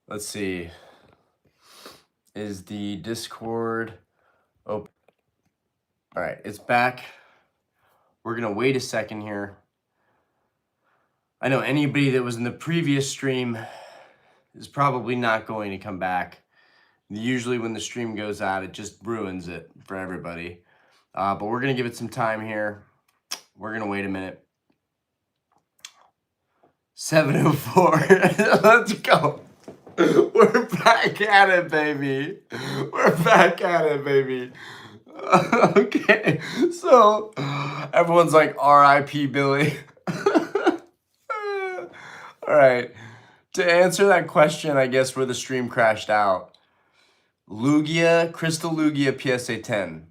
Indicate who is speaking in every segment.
Speaker 1: Let's see. Is the Discord open? All right, it's back. We're going to wait a second here. I know anybody that was in the previous stream is probably not going to come back. Usually when the stream goes out, it just ruins it for everybody. But we're going to give it some time here. We're going to wait a minute. 7:04. Let's go. We're back at it, baby. We're back at it, baby. Okay, so everyone's like, R.I.P. Billy. All right. To answer that question, I guess where the stream crashed out. Lugia, Crystal Lugia PSA 10.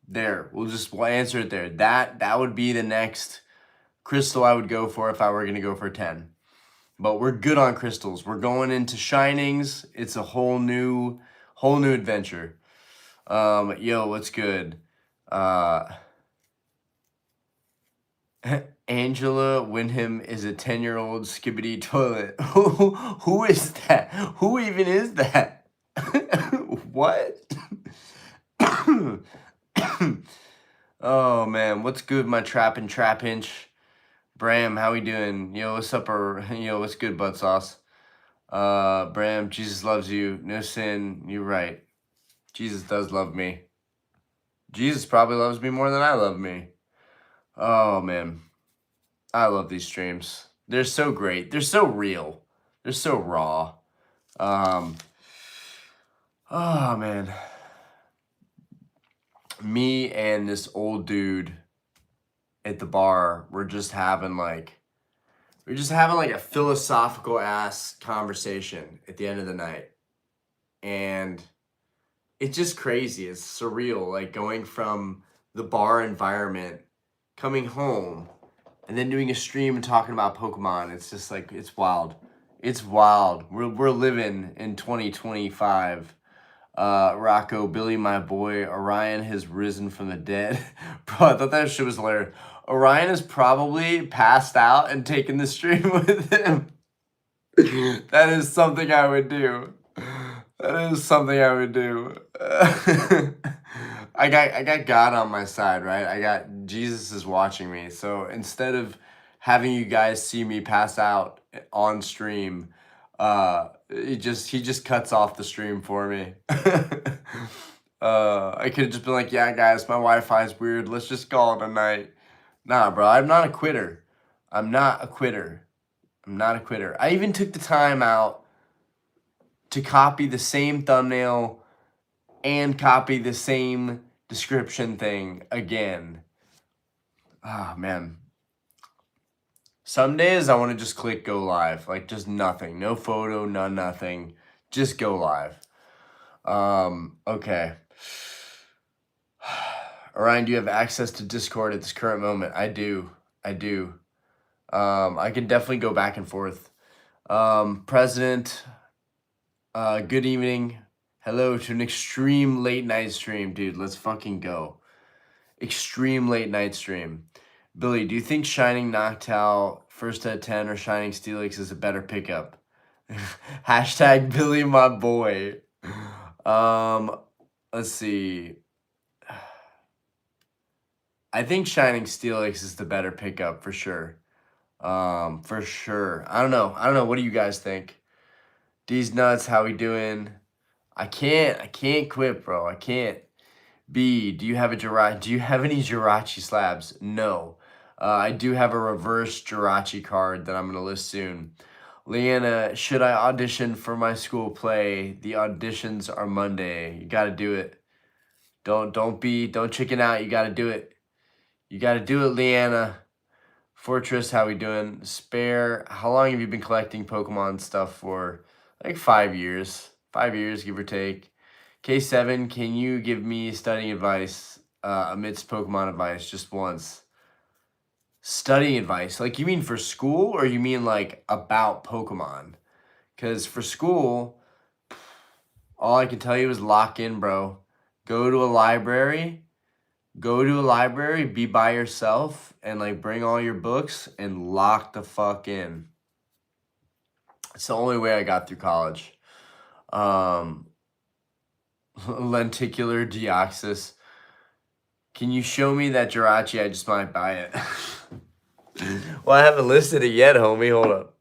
Speaker 1: There, we'll answer it there. That would be the next crystal I would go for if I were going to go for 10. But we're good on crystals. We're going into shinings. It's a whole new adventure. Yo, what's good? Angela Wyndham is a 10-year-old skibbity toilet. Who is that? Who even is that? What? Oh man, what's good, my trap inch? Bram, how we doing? Yo, what's up? Yo, what's good, butt sauce? Bram, Jesus loves you. No sin. You're right. Jesus does love me. Jesus probably loves me more than I love me. Oh man, I love these streams. They're so great. They're so real. They're so raw. Oh man, me and this old dude at the bar were just having like a philosophical ass conversation at the end of the night, and it's just crazy. It's surreal, like going from the bar environment, coming home, and then doing a stream and talking about Pokemon. It's just like, it's wild. It's wild. We're living in 2025. Rocco, Billy, my boy, Orion has risen from the dead. Bro, I thought that shit was hilarious. Orion is probably passed out and taken the stream with him. That is something I would do. That is something I would do. I got God on my side, right? I got Jesus is watching me. So instead of having you guys see me pass out on stream, he just cuts off the stream for me. I could have just been like, yeah, guys, my Wi-Fi is weird. Let's just call it a night. Nah, bro, I'm not a quitter. I'm not a quitter. I even took the time out to copy the same thumbnail and copy the same description thing again. Ah, man. Some days I want to just click go live. Like, just nothing. No photo, nothing. Just go live. Okay. Orion, do you have access to Discord at this current moment? I do. I can definitely go back and forth. President, good evening. Hello to an extreme late night stream. Dude, let's fucking go. Extreme late night stream. Billy, do you think Shining Noctowl first at 10 or Shining Steelix is a better pickup? Hashtag Billy, my boy. Let's see. I think Shining Steelix is the better pickup for sure. For sure. I don't know. What do you guys think? D's nuts, how we doing? I can't quit, bro. I can't. B, do you have any Jirachi slabs? No. I do have a reverse Jirachi card that I'm gonna list soon. Leanna, should I audition for my school play? The auditions are Monday. You gotta do it. Don't chicken out. You gotta do it. You gotta do it, Leanna. Fortress, how we doing? Spare, how long have you been collecting Pokemon stuff for? Like 5 years. 5 years, give or take. K7, can you give me studying advice amidst Pokemon advice just once? Studying advice? Like, you mean for school or you mean like about Pokemon? Because for school, all I can tell you is lock in, bro. Go to a library, be by yourself, and like bring all your books and lock the fuck in. It's the only way I got through college. Lenticular Deoxys. Can you show me that Jirachi? I just might buy it. Well, I haven't listed it yet, homie. Hold up.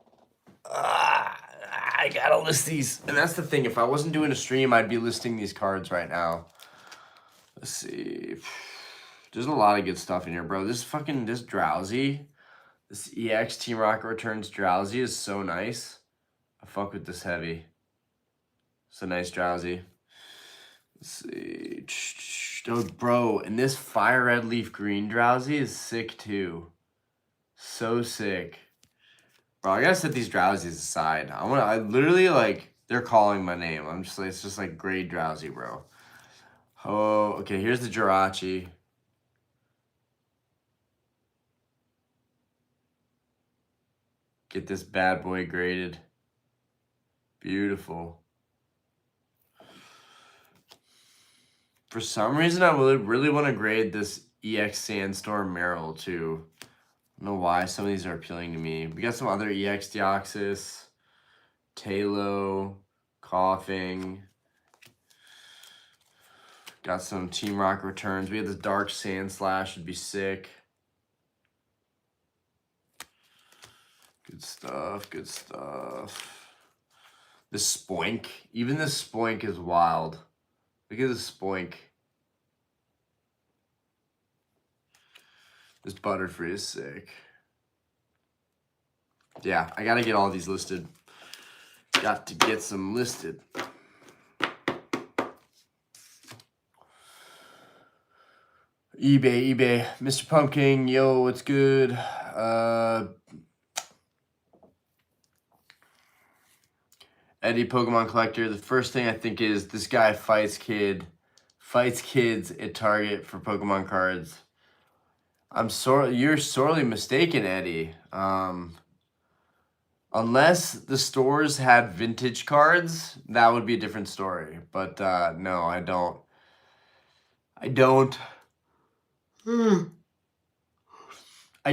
Speaker 1: I gotta list these. And that's the thing. If I wasn't doing a stream, I'd be listing these cards right now. Let's see. There's a lot of good stuff in here, bro. This Drowsy. This EX Team Rocket Returns Drowsy is so nice. I fuck with this heavy. It's a nice Drowsy. Let's see. Oh, bro, and this Fire Red Leaf Green Drowsy is sick too. So sick. Bro, I gotta set these Drowsies aside. I literally, like, they're calling my name. I'm just like, it's just like great Drowsy, bro. Oh, okay, here's the Jirachi. Get this bad boy graded. Beautiful. For some reason, I would really want to grade this EX Sandstorm Merrill too. I don't know why some of these are appealing to me. We got some other EX Deoxys, Talo, Coughing. Got some Team Rock Returns. We had this Dark Sand Slash, would be sick. Good stuff, good stuff. This Spoink. Even this Spoink is wild. Look at this Spoink. This Butterfree is sick. Yeah, I gotta get all these listed. Got to get some listed. eBay. Mr. Pumpkin, yo, what's good? Eddie Pokemon Collector. The first thing I think is this guy fights kids at Target for Pokemon cards. You're sorely mistaken, Eddie. Unless the stores had vintage cards, that would be a different story. But no, I don't. I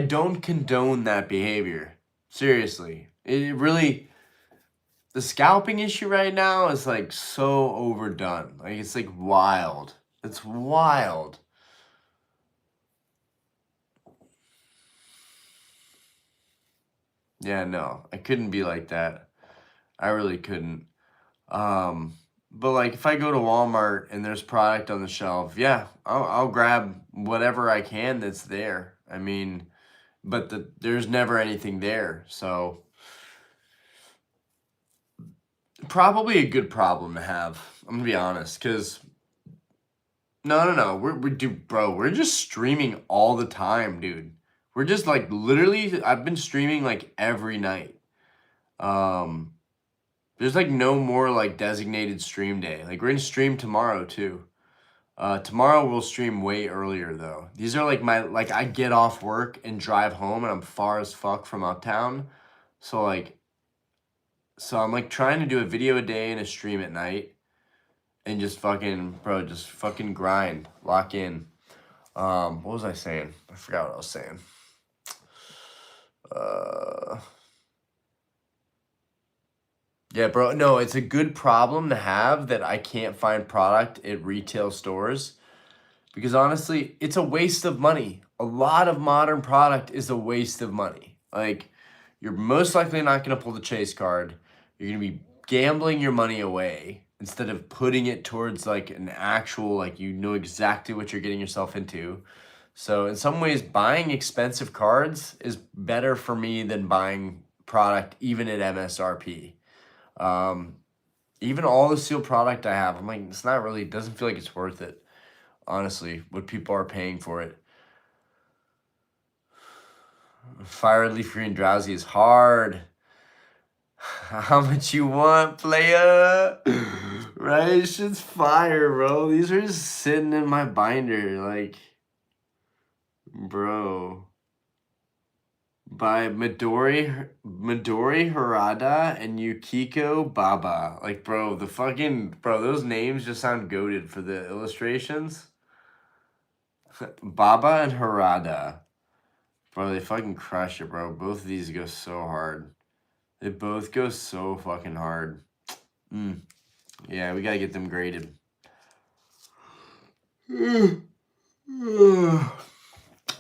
Speaker 1: don't condone that behavior. Seriously. It really, the scalping issue right now is like so overdone. Like it's like wild. It's wild. Yeah, no, I couldn't be like that. I really couldn't. But like if I go to Walmart and there's product on the shelf, yeah, I'll grab whatever I can that's there. I mean, but there's never anything there, so probably a good problem to have. I'm gonna be honest, cause no, we're just streaming all the time, dude. We're just like literally, I've been streaming like every night. There's like no more like designated stream day. Like we're gonna stream tomorrow too. Tomorrow we'll stream way earlier though. These are like I get off work and drive home and I'm far as fuck from uptown. So I'm like trying to do a video a day and a stream at night. And just fucking grind. Lock in. What was I saying? I forgot what I was saying. Yeah, bro. No, it's a good problem to have that I can't find product at retail stores. Because honestly, it's a waste of money. A lot of modern product is a waste of money. Like, you're most likely not going to pull the chase card. You're going to be gambling your money away instead of putting it towards like an actual, like you know exactly what you're getting yourself into. So in some ways, buying expensive cards is better for me than buying product even at MSRP. Even all the sealed product I have, I'm like, it's not really, it doesn't feel like it's worth it. Honestly, what people are paying for it. Fire Leaf Green Drowsy is hard. How much you want, playa? Right? It's just fire, bro. These are just sitting in my binder. Like, bro. By Midori Harada and Yukiko Baba. Like, bro, those names just sound goated for the illustrations. Baba and Harada. Bro, they fucking crush it, bro. Both of these go so hard. They both go so fucking hard. Yeah, we gotta get them graded.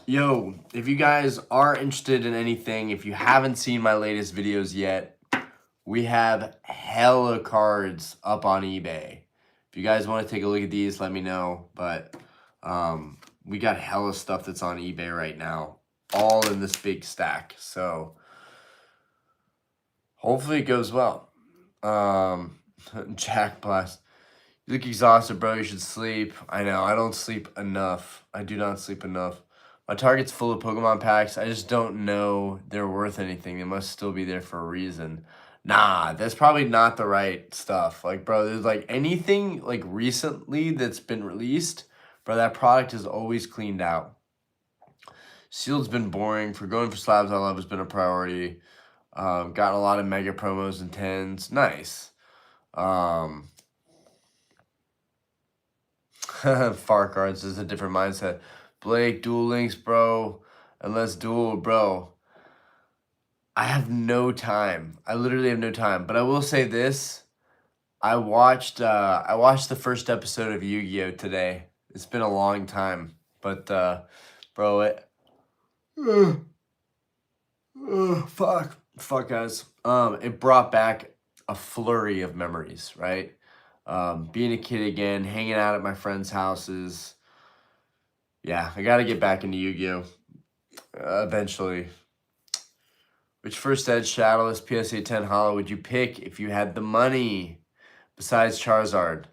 Speaker 1: Yo, if you guys are interested in anything, if you haven't seen my latest videos yet, we have hella cards up on eBay. If you guys want to take a look at these, let me know. But we got hella stuff that's on eBay right now, all in this big stack. So hopefully it goes well. Jack Blast. You look exhausted, bro. You should sleep. I know. I don't sleep enough. I do not sleep enough. My target's full of Pokemon packs. I just don't know they're worth anything. They must still be there for a reason. Nah, that's probably not the right stuff. Like, bro, there's like anything like recently that's been released, bro, that product is always cleaned out. Sealed's been boring. For going for slabs I love has been a priority. Gotten a lot of mega promos and 10s. Nice. Far cards is a different mindset. Blake, Duel Links, bro. Unless Duel, bro. I have no time. I literally have no time. But I will say this. I watched the first episode of Yu-Gi-Oh! Today. It's been a long time. But bro, fuck guys. It brought back a flurry of memories, right? Being a kid again, hanging out at my friends' houses. Yeah, I gotta get back into Yu-Gi-Oh! Eventually. Which first edge Shadowless PSA 10 Hollow would you pick if you had the money? Besides Charizard.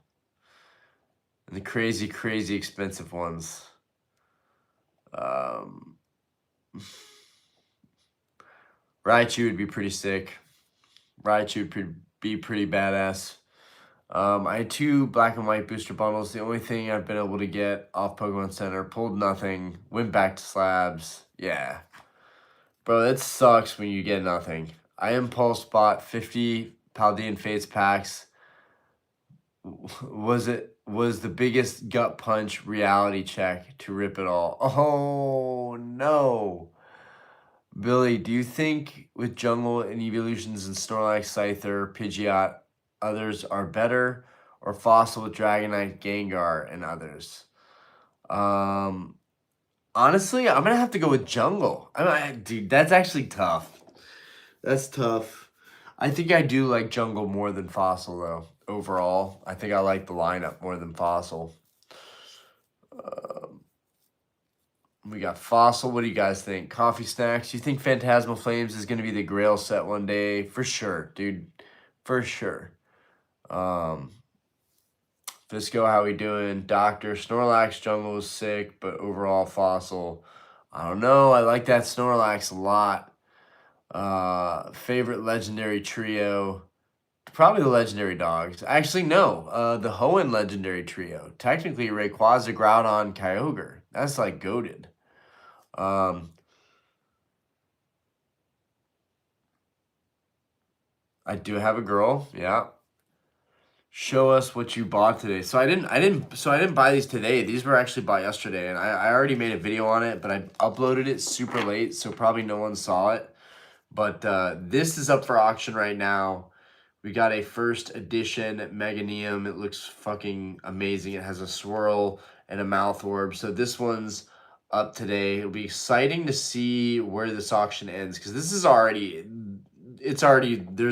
Speaker 1: And the crazy, crazy expensive ones. Raichu would be pretty sick. Raichu would be pretty badass. I had 2 black and white booster bundles. The only thing I've been able to get off Pokemon Center. Pulled nothing. Went back to slabs. Yeah. Bro, that sucks when you get nothing. I impulse bought 50 Paldean Fates packs. Was the biggest gut punch reality check to rip it all. Oh, no. Billy, do you think with Jungle and Evolutions and Snorlax, Scyther, Pidgeot, others are better, or Fossil with Dragonite, Gengar, and others? Honestly, I'm gonna have to go with Jungle. Dude, that's actually tough. That's tough. I think I do like Jungle more than Fossil, though. Overall, I think I like the lineup more than Fossil. We got Fossil. What do you guys think? Coffee Snacks. You think Phantasmal Flames is going to be the Grail set one day? For sure, dude. For sure. Fisco, how we doing? Doctor. Snorlax Jungle is sick, but overall Fossil. I don't know. I like that Snorlax a lot. Favorite legendary trio. Probably the legendary dogs. Actually, no. The Hoenn legendary trio. Technically, Rayquaza, Groudon, Kyogre. That's like goated. I do have a girl. Yeah. Show us what you bought today. So I didn't buy these today. These were actually bought yesterday, and I already made a video on it, but I uploaded it super late, so probably no one saw it. But this is up for auction right now. We got a first edition Meganium. It looks fucking amazing. It has a swirl and a mouth orb. So this one's up today. It'll be exciting to see where this auction ends, because this is there's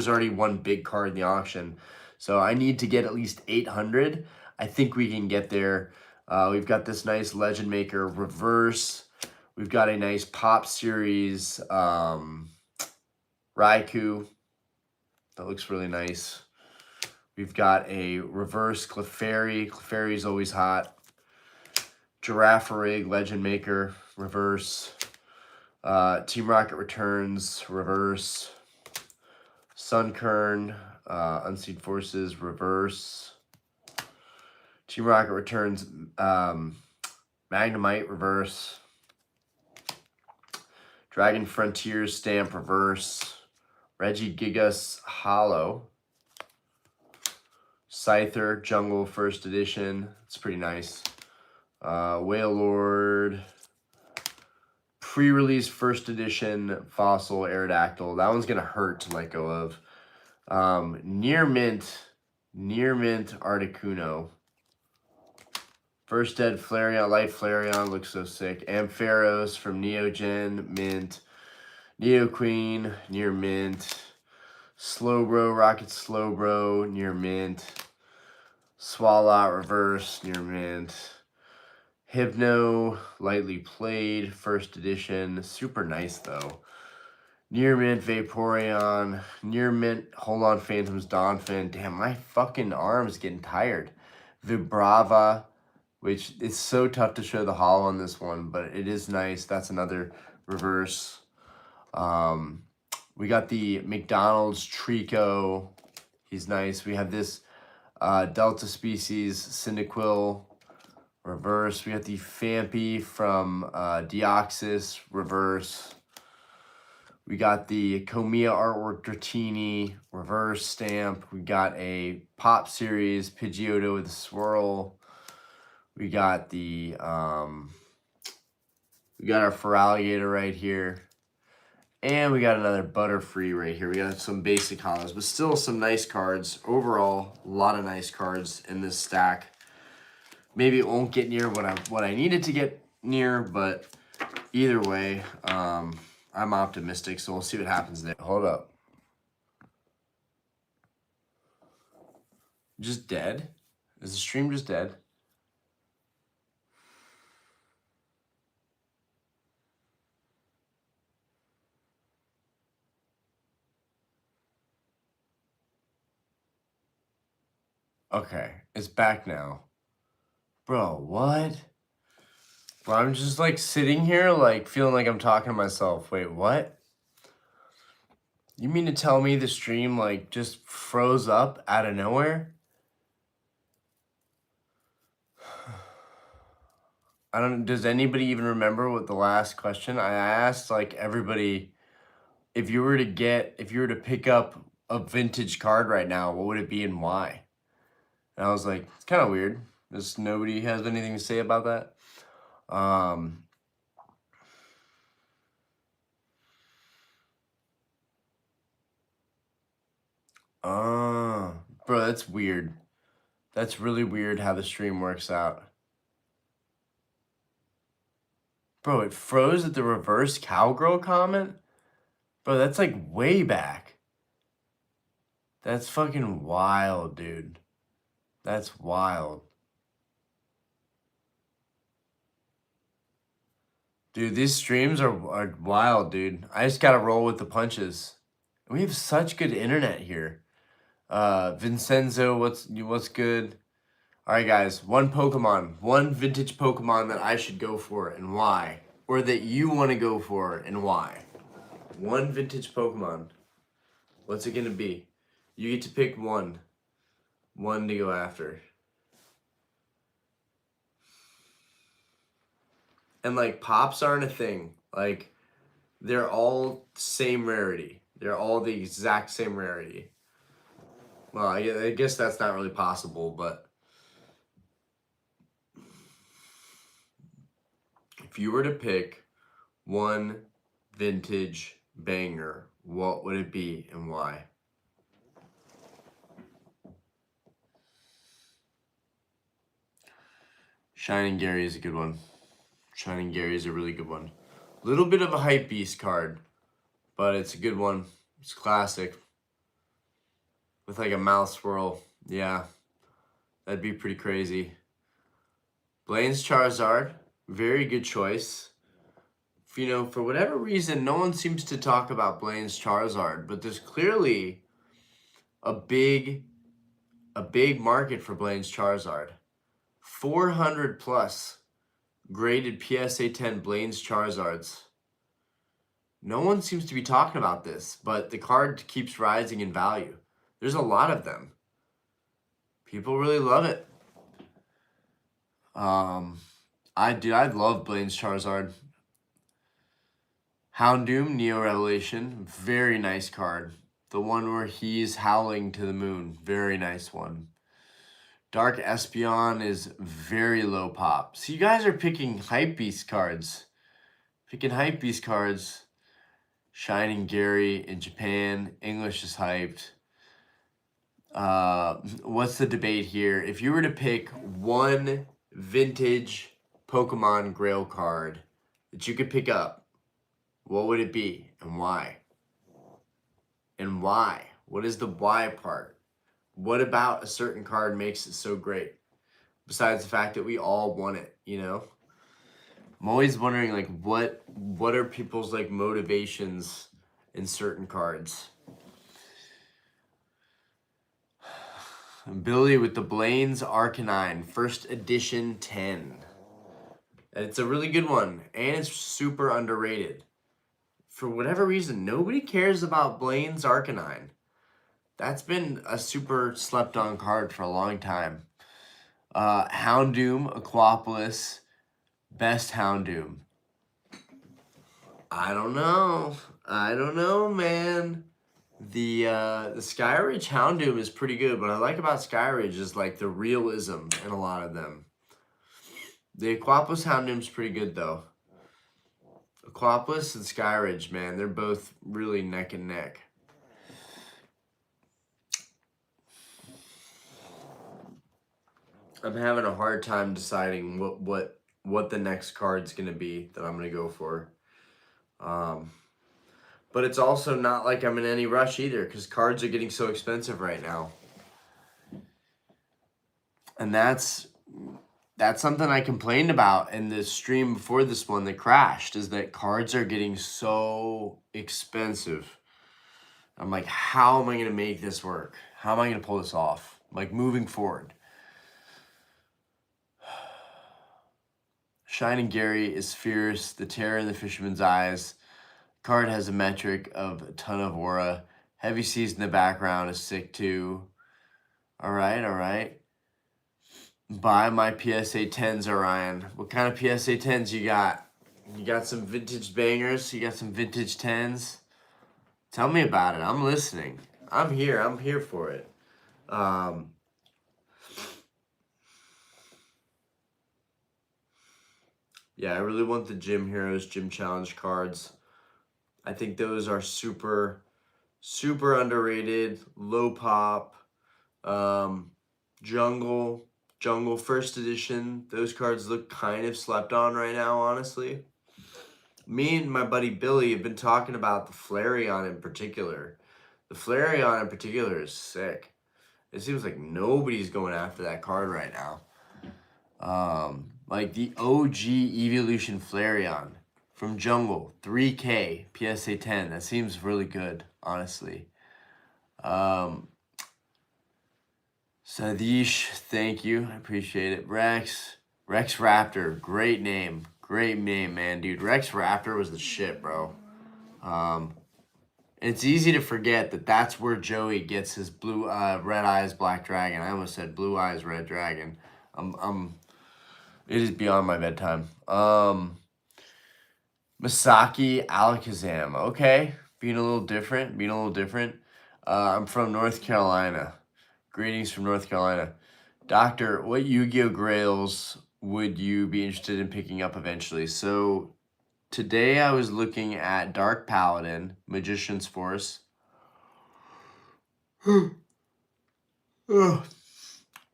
Speaker 1: already one big card in the auction. So I need to get at least 800. I think we can get there. We've got this nice Legend Maker reverse. We've got a nice Pop Series Raikou. That looks really nice. We've got a reverse Clefairy. Clefairy is always hot. Girafarig, Legend Maker, reverse. Team Rocket Returns, reverse. Sunkern, Unseen Forces, reverse. Team Rocket Returns, Magnemite, reverse. Dragon Frontiers, Stamp, reverse. Regigigas, Hollow. Scyther, Jungle, first edition. It's pretty nice. Wailord. Pre-release first edition Fossil Aerodactyl. That one's going to hurt to let go of. Near Mint Near mint Articuno. First Dead Flareon, Light Flareon looks so sick. Ampharos from Neogen, mint. Neo Queen, near mint. Slowbro, Rocket Slowbro, near mint. Swalot Reverse, near mint. Hypno, Lightly Played, first edition. Super nice though. Near mint Vaporeon. Near mint Hold On Phantoms Donphin. Damn, my fucking arm's getting tired. Vibrava, which is so tough to show the holo on this one, but it is nice. That's another reverse. We got the McDonald's Trico. He's nice. We have this Delta Species Cyndaquil reverse. We got the Fampy from Deoxys reverse. We got the Komiya Artwork Dratini reverse stamp. We got a Pop Series Pidgeotto with a swirl. We got the we got our Feraligatr right here. And we got another Butterfree right here. We got some basic holos, but still some nice cards. Overall, a lot of nice cards in this stack. Maybe it won't get near what I needed to get near, but either way, I'm optimistic, so we'll see what happens there. Hold up. Just dead? Is the stream just dead? Okay, it's back now. Bro, what? Bro, I'm just like sitting here like feeling like I'm talking to myself. Wait, what? You mean to tell me the stream like just froze up out of nowhere? I don't, does anybody even remember what the last question I asked? Like everybody, if you were to pick up a vintage card right now, what would it be and why? And I was like, it's kind of weird. Just nobody has anything to say about that. Bro, that's weird. That's really weird how the stream works out. Bro, it froze at the reverse cowgirl comment? Bro, that's like way back. That's fucking wild, dude. That's wild. Dude, these streams are wild, dude. I just gotta roll with the punches. We have such good internet here. Vincenzo, what's good? All right, guys. One vintage Pokemon that I should go for and why, or that you want to go for and why. One vintage Pokemon. What's it gonna be? You get to pick one to go after. And like pops aren't a thing. Like they're all same rarity. They're all the exact same rarity. Well, I guess that's not really possible, but if you were to pick one vintage banger, what would it be and why? Shining Gary is a good one. Shining Gary is a really good one. Little bit of a hype beast card, but it's a good one. It's classic. With like a mouth swirl. Yeah. That'd be pretty crazy. Blaine's Charizard. Very good choice. You know, for whatever reason, no one seems to talk about Blaine's Charizard, but there's clearly a big market for Blaine's Charizard. 400 plus graded PSA 10 Blaine's Charizards. No one seems to be talking about this, but the card keeps rising in value. There's a lot of them. People really love it. I'd love Blaine's Charizard. Houndoom, Neo Revelation, very nice card. The one where he's howling to the moon, very nice one. Dark Espeon is very low pop. So you guys are picking Hypebeast cards. Shining Gary in Japan. English is hyped. what's the debate here? If you were to pick one vintage Pokemon Grail card that you could pick up, what would it be and why? And why? What is the why part? What about a certain card makes it so great? Besides the fact that we all want it, you know? I'm always wondering, like, what are people's, like, motivations in certain cards? Billy with the Blaine's Arcanine, first edition 10. It's a really good one, and it's super underrated. For whatever reason, nobody cares about Blaine's Arcanine. That's been a super slept on card for a long time. Houndoom, Aquapolis, best Houndoom. I don't know, man. The Skyridge Houndoom is pretty good. What I like about Skyridge is like the realism in a lot of them. The Aquapolis Houndoom's pretty good though. Aquapolis and Skyridge, man, they're both really neck and neck. I'm having a hard time deciding what the next card's gonna be that I'm gonna go for. But it's also not like I'm in any rush either, because cards are getting so expensive right now. And that's something I complained about in the stream before this one that crashed, is that cards are getting so expensive. I'm like, how am I going to make this work? How am I going to pull this off? Like, moving forward. Shining Gary is fierce. The terror in the fisherman's eyes. Card has a metric of a ton of aura. Heavy Seas in the background is sick too. All right. Buy my PSA 10s, Orion. What kind of PSA 10s you got? You got some vintage bangers? You got some vintage 10s? Tell me about it. I'm listening. I'm here for it. Yeah, I really want the Gym Heroes, Gym Challenge cards. I think those are super underrated. Low pop. Jungle first edition. Those cards look kind of slept on right now, honestly. Me and my buddy Billy have been talking about the Flareon in particular. The Flareon in particular is sick. It seems like nobody's going after that card right now. Like the OG Evolution Flareon from Jungle, 3K, PSA 10. That seems really good, honestly. Sadish, thank you. I appreciate it. Rex Raptor, great name. Great name, man, dude. Rex Raptor was the shit, bro. It's easy to forget that that's where Joey gets his blue, red eyes, black dragon. I almost said blue eyes, red dragon. It is beyond my bedtime. Misaki Alakazam. Okay, being a little different. I'm from North Carolina. Greetings from North Carolina. Doctor, what Yu-Gi-Oh! Grails would you be interested in picking up eventually? So today I was looking at Dark Paladin, Magician's Force.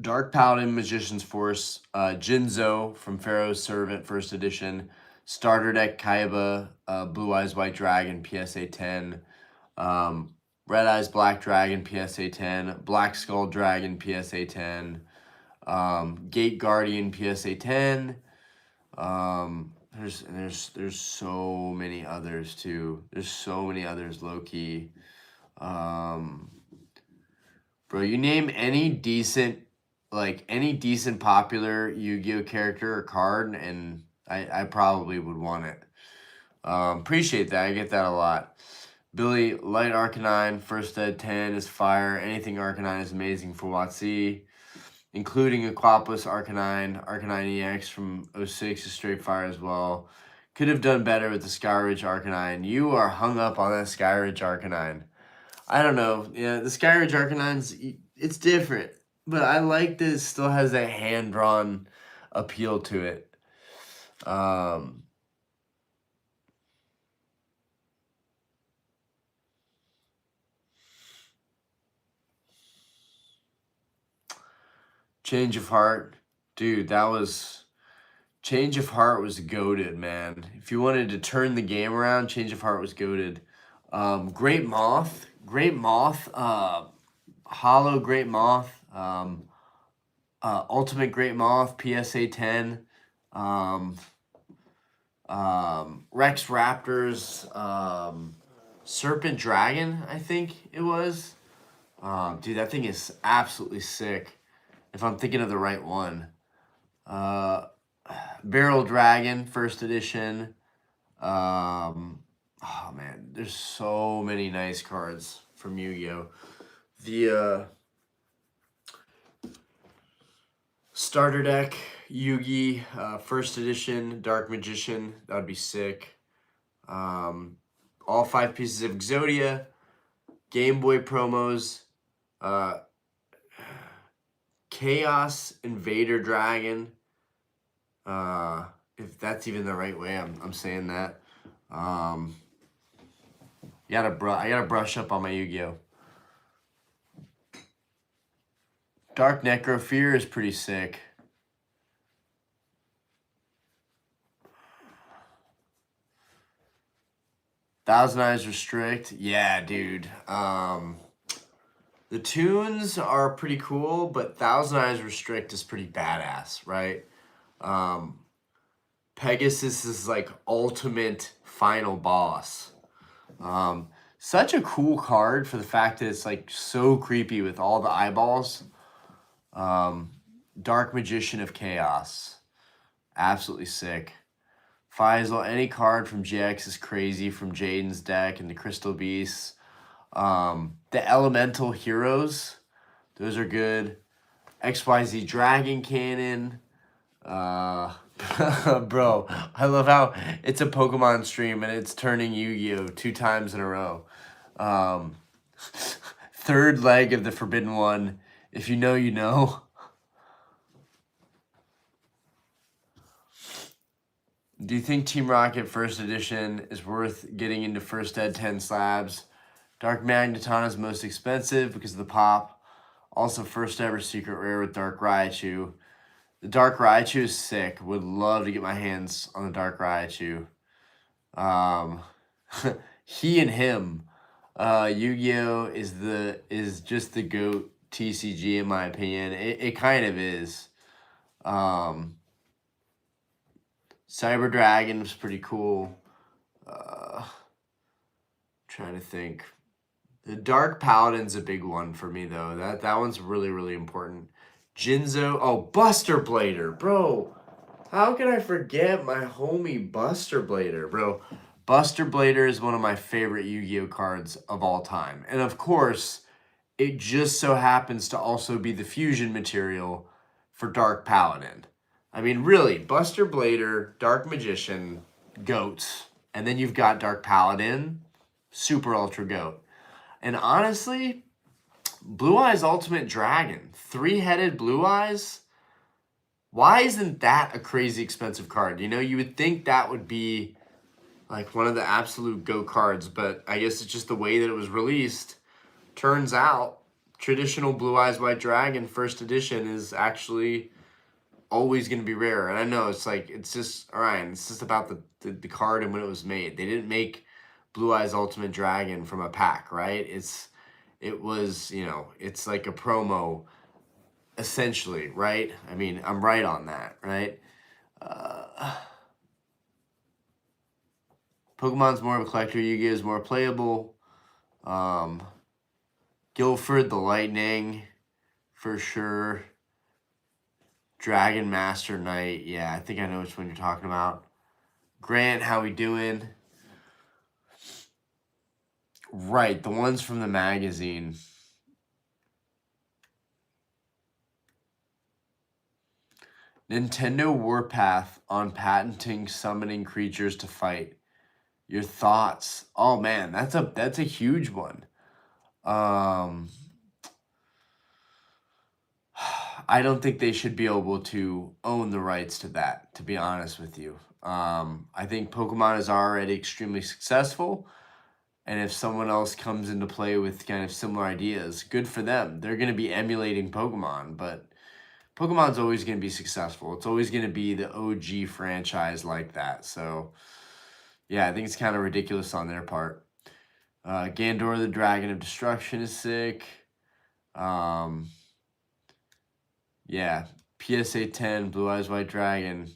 Speaker 1: Dark Paladin, Magician's Force, Jinzo from Pharaoh's Servant, first edition, Starter Deck Kaiba, Blue Eyes White Dragon, PSA 10, Red Eyes Black Dragon, PSA 10, Black Skull Dragon, PSA 10, Gate Guardian, PSA 10. There's so many others too. There's so many others low key. Bro, you name any decent popular Yu-Gi-Oh character or card, and I probably would want it. Appreciate that. I get that a lot. Billy, Light Arcanine, first ed 10 is fire. Anything Arcanine is amazing for WotC, including Aquapolis Arcanine. Arcanine EX from 06 is straight fire as well. Could have done better with the Skyridge Arcanine. You are hung up on that Skyridge Arcanine. I don't know. Yeah, the Skyridge Arcanine's, it's different. But I like that it still has that hand-drawn appeal to it. Change of Heart. Dude, that was... Change of Heart was goated, man. If you wanted to turn the game around, Change of Heart was goated. Great Moth. Great Moth. Hollow Great Moth. Ultimate Great Moth. PSA 10. Rex Raptors. Serpent Dragon, I think it was. Dude, that thing is absolutely sick. If I'm thinking of the right one. Barrel Dragon, first edition. Oh man, there's so many nice cards from Yu-Gi-Oh! The starter deck, Yugi, first edition, Dark Magician, that would be sick. All 5 pieces of Exodia, Game Boy promos, Chaos Invader Dragon. If that's even the right way I'm saying that. I gotta brush up on my Yu-Gi-Oh! Dark Necrofear is pretty sick. Thousand Eyes Restrict. Yeah, dude. The tunes are pretty cool, but Thousand Eyes Restrict is pretty badass, right? Pegasus is like ultimate final boss. Such a cool card for the fact that it's like so creepy with all the eyeballs. Dark Magician of Chaos. Absolutely sick. Faisal, any card from GX is crazy from Jaden's deck and the Crystal Beasts. The Elemental Heroes, those are good. XYZ Dragon Cannon. Bro, I love how it's a Pokemon stream and it's turning Yu-Gi-Oh! 2 times in a row. Third leg of the Forbidden One. If you know, you know. Do you think Team Rocket first edition is worth getting into first ed 10 slabs? Dark Magneton is most expensive because of the pop. Also, first ever secret rare with Dark Raichu. The Dark Raichu is sick. Would love to get my hands on the Dark Raichu. He and him. Yu-Gi-Oh! is just the GOAT TCG in my opinion. It kind of is. Cyber Dragon was pretty cool. Trying to think. The Dark Paladin's a big one for me though. That one's really, really important. Jinzo. Oh, Buster Blader, bro. How can I forget my homie Buster Blader, bro? Buster Blader is one of my favorite Yu-Gi-Oh! Cards of all time. And of course, it just so happens to also be the fusion material for Dark Paladin. I mean, really, Buster Blader, Dark Magician, GOATs. And then you've got Dark Paladin, super ultra GOAT. And honestly, Blue Eyes Ultimate Dragon, 3-headed Blue Eyes. Why isn't that a crazy expensive card? You know, you would think that would be like one of the absolute GOAT cards, but I guess it's just the way that it was released. Turns out, traditional Blue Eyes White Dragon first edition is actually always going to be rare. And I know it's like, it's just, all right, it's just about the card and when it was made. They didn't make Blue Eyes Ultimate Dragon from a pack, right? It was, you know, it's like a promo, essentially, right? I mean, I'm right on that, right? Pokemon's more of a collector. Yu-Gi-Oh! Is more playable. Guilford the Lightning, for sure. Dragon Master Knight. Yeah, I think I know which one you're talking about. Grant, how we doing? Right, the ones from the magazine. Nintendo Warpath on patenting summoning creatures to fight. Your thoughts? Oh man, that's a huge one. I don't think they should be able to own the rights to that, to be honest with you. I think Pokemon is already extremely successful. And if someone else comes into play with kind of similar ideas, good for them. They're going to be emulating Pokemon, but Pokemon's always going to be successful. It's always going to be the OG franchise like that. So, yeah, I think it's kind of ridiculous on their part. Gandor, the Dragon of Destruction, is sick. Yeah, PSA 10, Blue Eyes White Dragon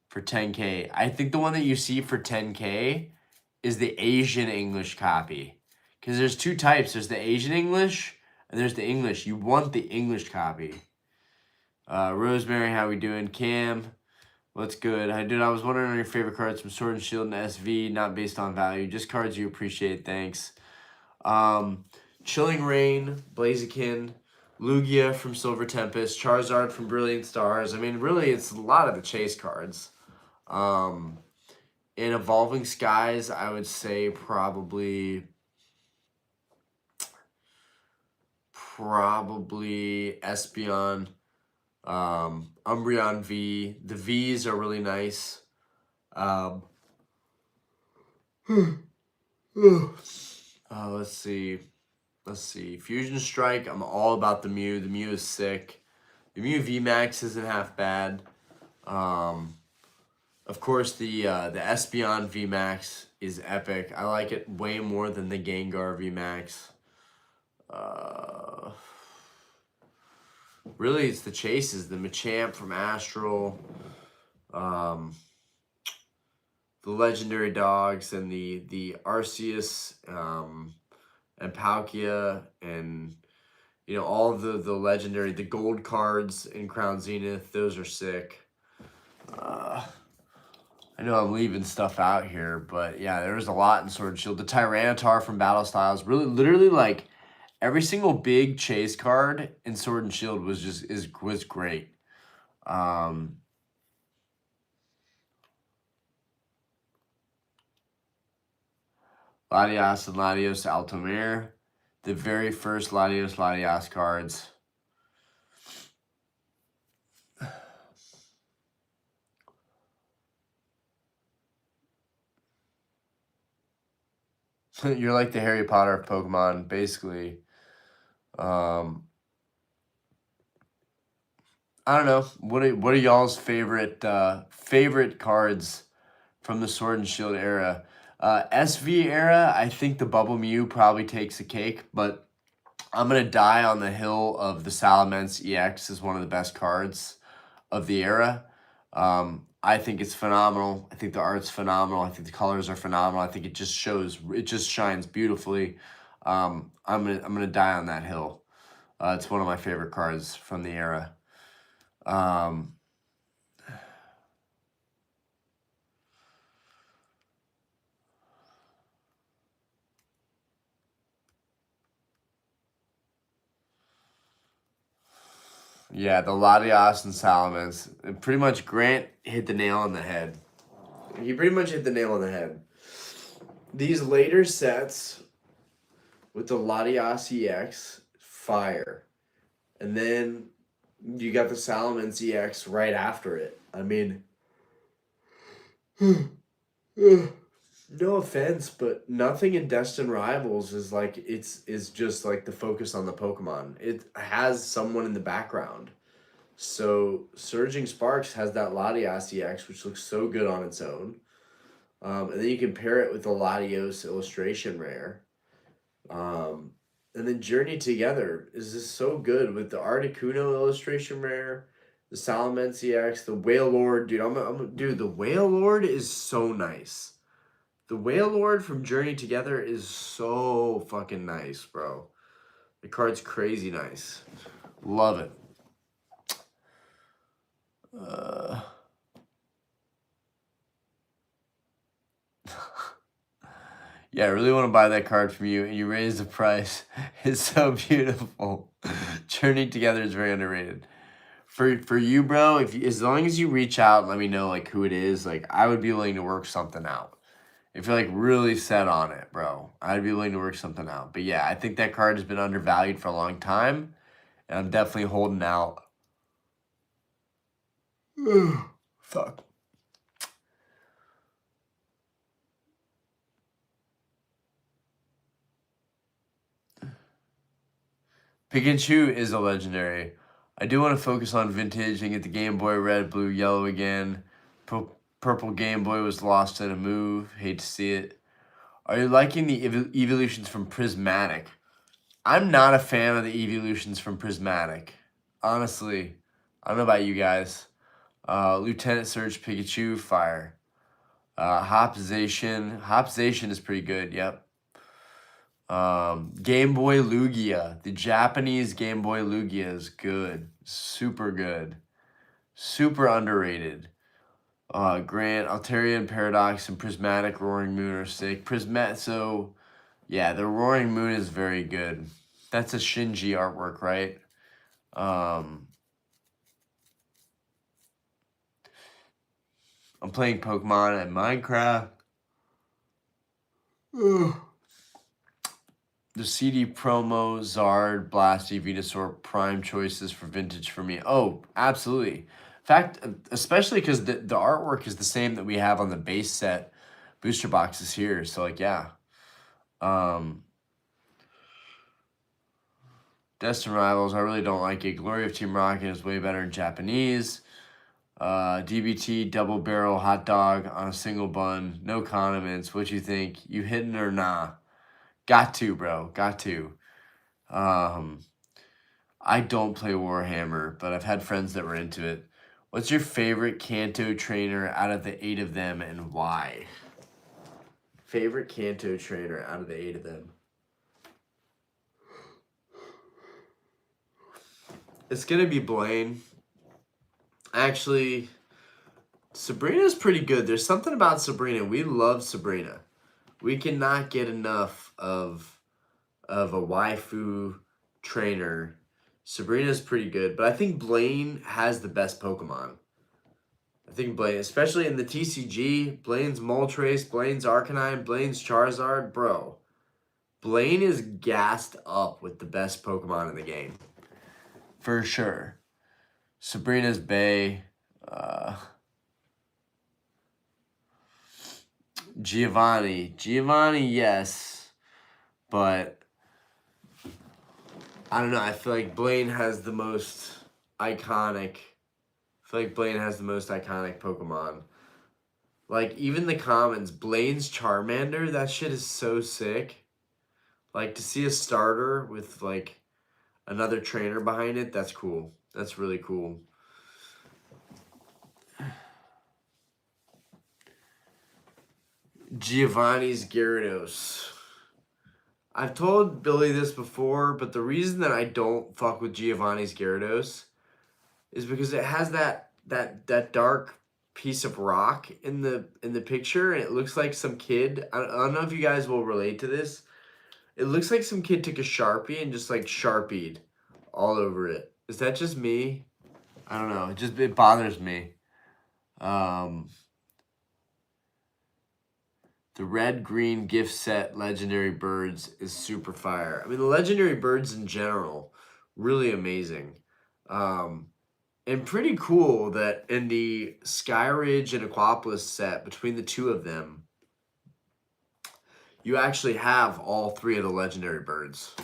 Speaker 1: for 10K. I think the one that you see for 10K is the Asian English copy. Because there's two types. There's the Asian English and there's the English. You want the English copy. Rosemary, how we doing? Cam, what's good? I was wondering on your favorite cards from Sword and Shield and SV, not based on value, just cards you appreciate. Thanks. Chilling Rain, Blaziken, Lugia from Silver Tempest, Charizard from Brilliant Stars. I mean, really, it's a lot of the chase cards. In Evolving Skies, I would say probably Espeon, Umbreon V. The Vs are really nice. Let's see. Fusion Strike, I'm all about the Mew. The Mew is sick. The Mew VMAX isn't half bad. Of course, the Espeon VMAX is epic. I like it way more than the Gengar VMAX. Really, it's the chases. The Machamp from Astral. The legendary dogs and the Arceus and Palkia and all of the legendary, the gold cards in Crown Zenith. Those are sick. I know I'm leaving stuff out here, but yeah, there's a lot in Sword and Shield. The Tyranitar from Battle Styles, really, literally, like every single big chase card in Sword and Shield was great. Latias and Latios Altamir, the very first Latias cards. You're like the Harry Potter of Pokemon, basically. I don't know. What are y'all's favorite cards from the Sword and Shield era? SV era, I think the Bubble Mew probably takes the cake, but I'm gonna die on the hill of the Salamence EX is one of the best cards of the era. I think it's phenomenal. I think the art's phenomenal. I think the colors are phenomenal. I think it just shines beautifully. I'm gonna die on that hill. It's one of my favorite cards from the era. Yeah, the Latias and Salamence. And pretty much Grant hit the nail on the head. He pretty much hit the nail on the head. These later sets with the Latias EX, fire. And then you got the Salamence EX right after it. I mean, no offense, but nothing in Destined Rivals is like is just like the focus on the Pokemon. It has someone in the background. So Surging Sparks has that Latias EX, which looks so good on its own. And then you can pair it with the Latios illustration rare. And then Journey Together is just so good with the Articuno illustration rare, the Salamence EX, the Whale Lord. Dude, dude, the Whale Lord is so nice. The Whale Lord from Journey Together is so fucking nice, bro. The card's crazy nice. Love it. Yeah, I really want to buy that card from you, and you raised the price. It's so beautiful. Journey Together is very underrated. For you, bro, as long as you reach out and let me know like who it is, like I would be willing to work something out. If you're like really set on it, bro, I'd be willing to work something out. But yeah, I think that card has been undervalued for a long time, and I'm definitely holding out. Fuck. Pikachu is a legendary. I do want to focus on vintage and get the Game Boy red, blue, yellow again. Purple Game Boy was lost in a move. Hate to see it. Are you liking the evolutions from Prismatic? I'm not a fan of the evolutions from Prismatic. Honestly, I don't know about you guys. Lieutenant Surge Pikachu, fire. Hopzation. Hopzation is pretty good, yep. Game Boy Lugia. The Japanese Game Boy Lugia is good. Super good. Super underrated. Grant, Altarian Paradox, and Prismatic Roaring Moon are sick. So, yeah, the Roaring Moon is very good. That's a Shinji artwork, right? I'm playing Pokemon and Minecraft. Ugh. The CD promo, Zard, Blasty, Venusaur, prime choices for vintage for me. Oh, absolutely. In fact, especially because the artwork is the same that we have on the base set booster boxes here. So, like, yeah. Destined Rivals, I really don't like it. Glory of Team Rocket is way better in Japanese. DBT, double barrel hot dog on a single bun, no condiments. What you think? You hitting or nah? Got to, bro. Got to. I don't play Warhammer, but I've had friends that were into it. What's your favorite Kanto trainer out of the 8 of them and why? Favorite Kanto trainer out of the 8 of them? It's going to be Blaine. Actually, Sabrina's pretty good. There's something about Sabrina. We love Sabrina. We cannot get enough of a waifu trainer. Sabrina's pretty good, but I think Blaine has the best Pokemon. I think Blaine, especially in the TCG, Blaine's Moltres, Blaine's Arcanine, Blaine's Charizard, bro. Blaine is gassed up with the best Pokemon in the game. For sure. Sabrina's Bay. Giovanni, yes. But I don't know. I feel like Blaine has the most iconic. Pokemon. Like, even the commons, Blaine's Charmander, that shit is so sick. Like, to see a starter with, like, another trainer behind it, that's cool. That's really cool. Giovanni's Gyarados. I've told Billy this before, but the reason that I don't fuck with Giovanni's Gyarados is because it has that dark piece of rock in the picture, and it looks like some kid. I don't know if you guys will relate to this. It looks like some kid took a Sharpie and just like Sharpied all over it. Is that just me? I don't know. It bothers me. The red-green gift set Legendary Birds is super fire. I mean, the Legendary Birds in general, really amazing. And pretty cool that in the Skyridge and Aquapolis set, between the two of them, you actually have all 3 of the Legendary Birds.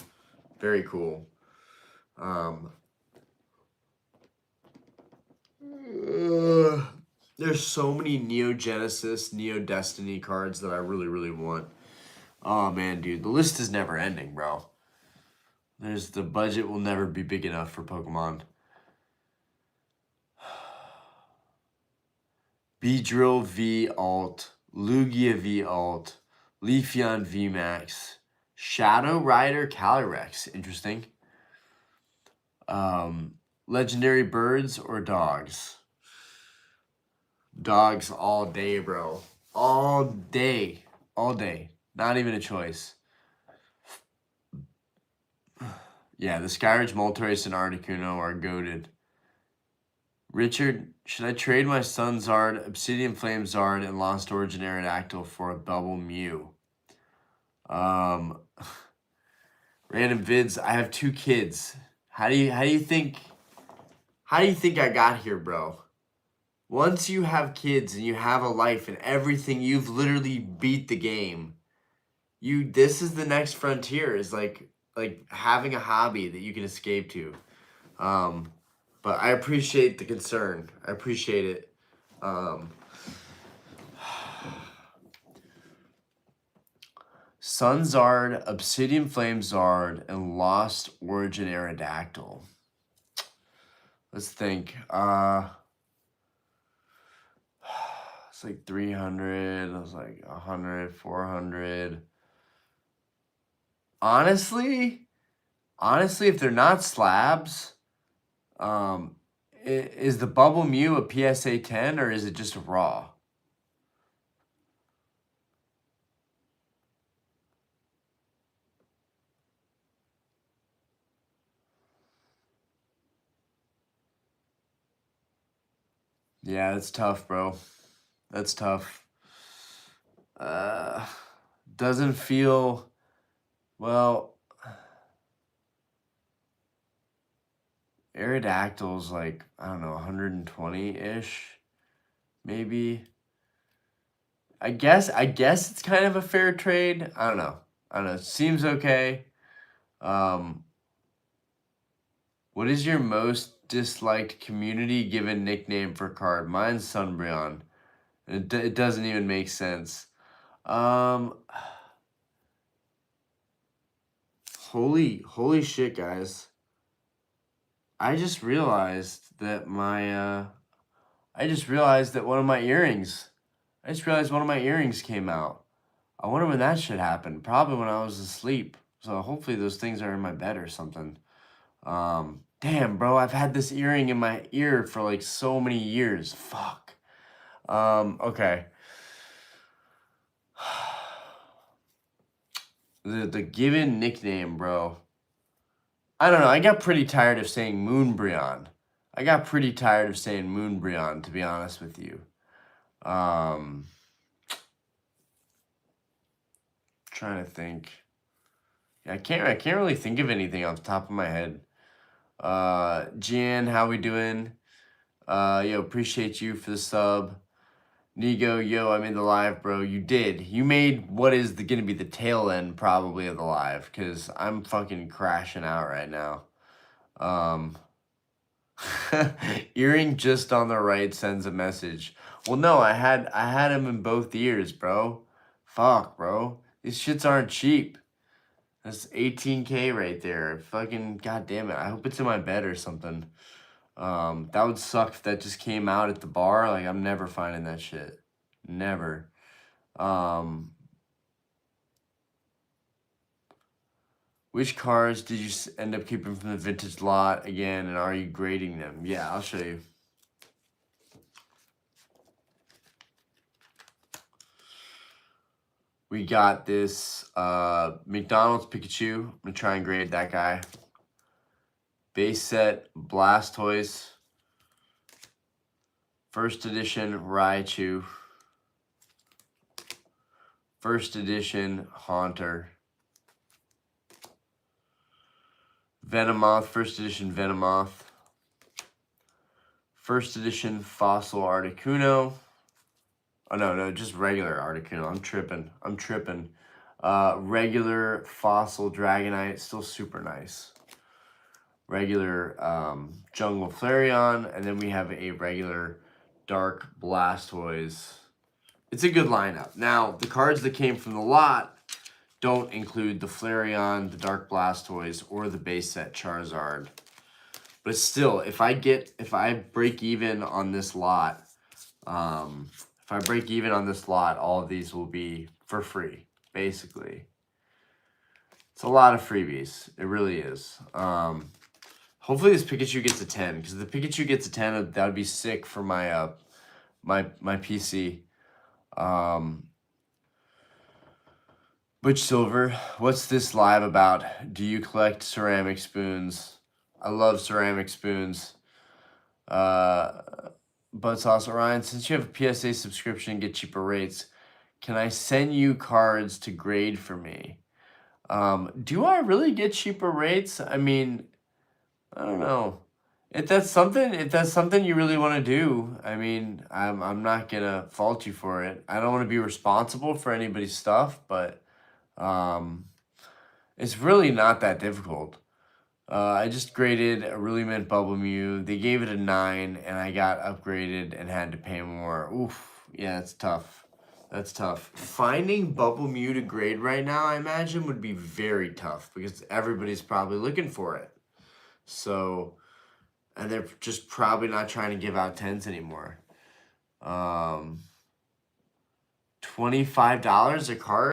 Speaker 1: Very cool. There's so many Neo Genesis, Neo Destiny cards that I really, really want. Oh, man, dude. The list is never ending, bro. The budget will never be big enough for Pokemon. Beedrill V Alt, Lugia V Alt, Leafeon V Max, Shadow Rider Calyrex. Interesting. Legendary Birds or Dogs? Dogs all day, bro. All day. All day. Not even a choice. Yeah, the Skyridge, Moltres, and Articuno are goated. Richard, should I trade my Sun Zard, Obsidian Flame Zard, and Lost Origin Aerodactyl for a Bubble Mew? Random vids. I have 2 kids. How do you think I got here, bro? Once you have kids and you have a life and everything, you've literally beat the game. This is the next frontier, is like having a hobby that you can escape to. But I appreciate the concern. I appreciate it. Sun Zard, Obsidian Flame Zard, and Lost Origin Aerodactyl. Let's think. It's like 300. It was like 100, 400. Honestly, if they're not slabs, is the Bubble Mew a PSA 10 or is it just a raw? Yeah, that's tough, bro. That's tough. Doesn't feel, well, Aerodactyl's like, I don't know, 120-ish, maybe. I guess it's kind of a fair trade. I don't know. It seems okay. What is your most disliked community given nickname for card? Mine's Sunbreon. It doesn't even make sense. Holy shit, guys. I just realized that one of my earrings came out. I wonder when that shit happened. Probably when I was asleep. So hopefully those things are in my bed or something. Damn, bro, I've had this earring in my ear for like so many years. Fuck. Okay. The given nickname, bro. I don't know. I got pretty tired of saying Moonbreon. To be honest with you. Trying to think. Yeah, I can't really think of anything off the top of my head. Jan, how we doing? Yo, appreciate you for the sub. Nigo, yo, I made the live, bro. You did. You made what is gonna be the tail end probably of the live, because I'm fucking crashing out right now. Earring just on the right sends a message. Well, no, I had him in both ears, bro. Fuck, bro. These shits aren't cheap. That's 18K right there. Fucking goddamn it. I hope it's in my bed or something. That would suck if that just came out at the bar. Like, I'm never finding that shit. Never. Which cars did you end up keeping from the vintage lot again, and are you grading them? Yeah, I'll show you. We got this McDonald's Pikachu. I'm going to try and grade that guy. Base set Blastoise. First edition Raichu. First edition Haunter. Venomoth, first edition Venomoth. First edition Fossil Articuno. Oh, no, just regular Articuno. I'm tripping. Regular Fossil Dragonite, still super nice. Regular Jungle Flareon, and then we have a regular Dark Blastoise. It's a good lineup. Now, the cards that came from the lot don't include the Flareon, the Dark Blastoise, or the base set Charizard. But still, if I break even on this lot, all of these will be for free, basically. It's a lot of freebies. It really is. Hopefully this Pikachu gets a 10, because if the Pikachu gets a 10, that would be sick for my my PC. Butch Silver, what's this live about? Do you collect ceramic spoons? I love ceramic spoons. But Sauce Orion, since you have a PSA subscription and get cheaper rates, can I send you cards to grade for me? Do I really get cheaper rates? I mean, I don't know. If that's something you really want to do, I mean, I'm not gonna fault you for it. I don't want to be responsible for anybody's stuff, but it's really not that difficult. I just graded a really mint Bubble Mew. They gave it a 9, and I got upgraded and had to pay more. Oof, yeah, that's tough. That's tough. Finding Bubble Mew to grade right now, I imagine, would be very tough because everybody's probably looking for it. So, and they're just probably not trying to give out 10s anymore. $25 a card.